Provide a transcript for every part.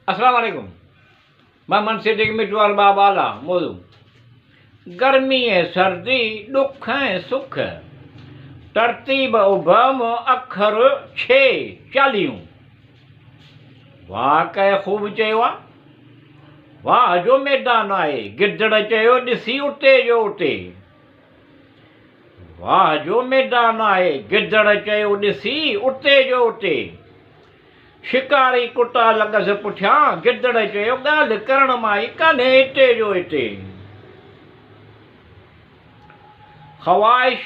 अस्सलाम वालेकुम। मैं मनसिटी मिटवार बाबाला मोदू। गर्मी है सर्दी दुख है सुख, तरतीब उभम अखर छे चालियूं। वाह कै खूब चयो आहे। वाह जो मैदान आहे, गिदड़ चयो ॾिसी उते जो उते। वाह जो मैदान आहे, गिदड़ चयो ॾिसी उते जो उते। शिकारी कुटा लॻसि पुठियां, गिदड़ चयो ॻाल्हि करण मां ई कान्हे हिते जो हिते। ख़्वाहिश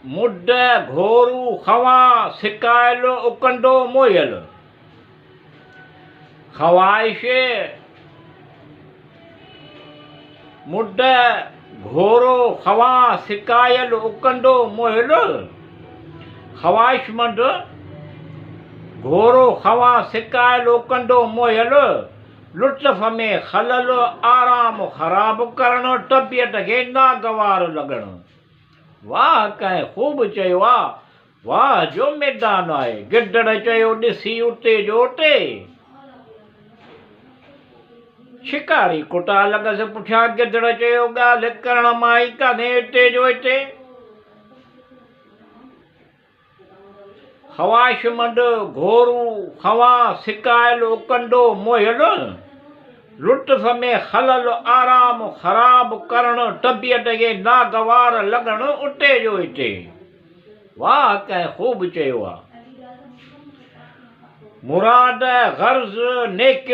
मुड घोरू खवा सिकायल उकंडो मोयल। ख़्वाहिश मुड घोरो खवा सिकायल उकंडो मोयल। ख़्वाहिशमंद घोरो खवा सिकायल उकंडो मोयल। लुत्फ़ में खलल आराम ख़राब करण, तबियत खे नागवार लॻण। वाह कंहिं ख़ूब चयो आहे। वाह जो मैदान आहे, गिदड़ चयो ॾिसी उते जो उते। शिकारी कुटा लॻसि पुठियां, गिदड़ चयो ॻाल्हि करण मां ई कान्हे हिते जो हिते। ख़्वाहिशमंद घोरू खवा सिकायल उकंडो मोयल। लुत्फ़ में खलल आराम ख़राब करण, तबियत खे नागवार लॻण, उते जो हिते। वाह कंहिं ख़ूब चयो आहे। मुराद गर्ज़ नेक,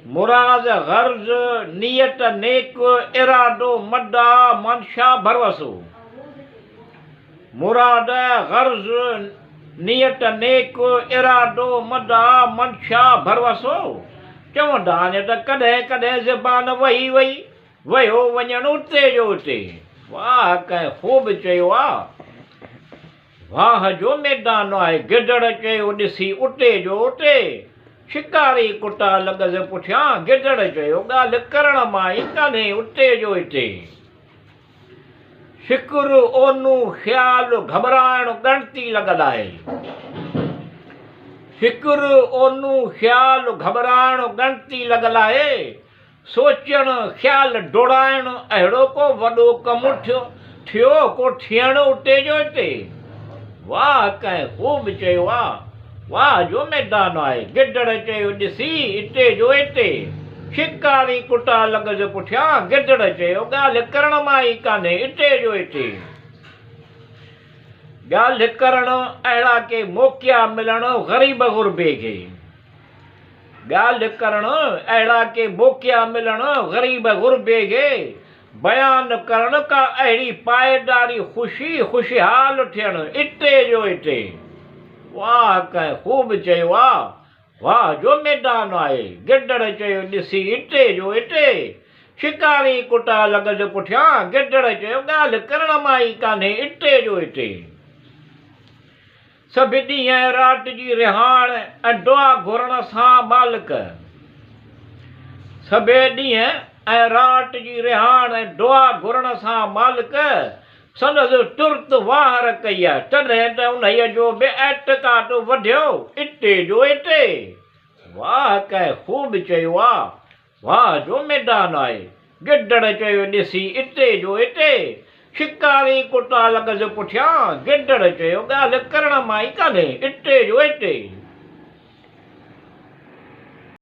मुराद गर्ज़ नियत नेक, इरादो मदा मंशा भरवसो। मुराद गर्ज़ नियत नेक, इरादो मदा मंशा भरवसो। चवंदा आहिनि त कॾहिं कॾहिं ज़बान वही वही वियो वञण उते जो उते। वाह कंहिं ख़ूब चयो आहे। वाह जो मैदान आहे, गिदड़ चयो ॾिसी उते जो उते। शिकारी कुटा लॻसि पुठियां, गिदड़ चयो ॻाल्हि करण मां ई कान्हे उते जो हिते। फ़िक्र ओनू ख़्याल घबराइण ॻणती लॻल आहे। फ़िक्र ओनू ख़्याल घबराइण ॻणती लॻल आहे। सोचण ख़्याल डोड़ाइण, अहिड़ो को वॾो कमु थियो को थियण उते जो हिते। वाह कंहिं ख़ूब चयो आहे। वाह जो मैदान आहे, गिदड़ चयो ॾिसी हिते जो हिते। शिकारी कुटा लॻसि पुठियां, गिदड़ चयो ॻाल्हि करण मां ई कान्हे हिते जो हिते। ॻाल्हि करण अहिड़ा के मौक़िया मिलण ग़रीब ग़ुरबे खे। ॻाल्हि करण अहिड़ा के मौक़िया मिलण ग़रीब ग़ुरबे खे। बयान करण का अहिड़ी पाएदारी ख़ुशी ख़ुशहाल थियण हिते जो हिते। वाह कंहिं ख़ूब चयो आहे। वाह जो मैदान आहे, गिदड़ चयो ॾिसी हिते जो हिते। शिकारी कुटा लॻसि पुठियां, गिदड़ चयो ॻाल्हि करण मां ई कान्हे हिते जो हिते। सभु ॾींहं राति जी रिहाण ऐं दुआ घुरण सां मालिक। सभु ॾींहं ऐं राति जी रिहाण ऐं दुआ घुरण सां मालिक। संदसि तुर्त वाहर कई आहे, तॾहिं त उन्हीअ जो बि एतकाद वधियो हिते जो हिते। वाह कंहिं ख़ूब चयो आहे। वाह जो मैदान आहे, गिदड़ चयो ॾिसी हिते जो हिते। शिकारी कुटा लॻसि पुठियां, गिदड़ चयो ॻाल्हि करण मां ई कान्हे हिते जो हिते।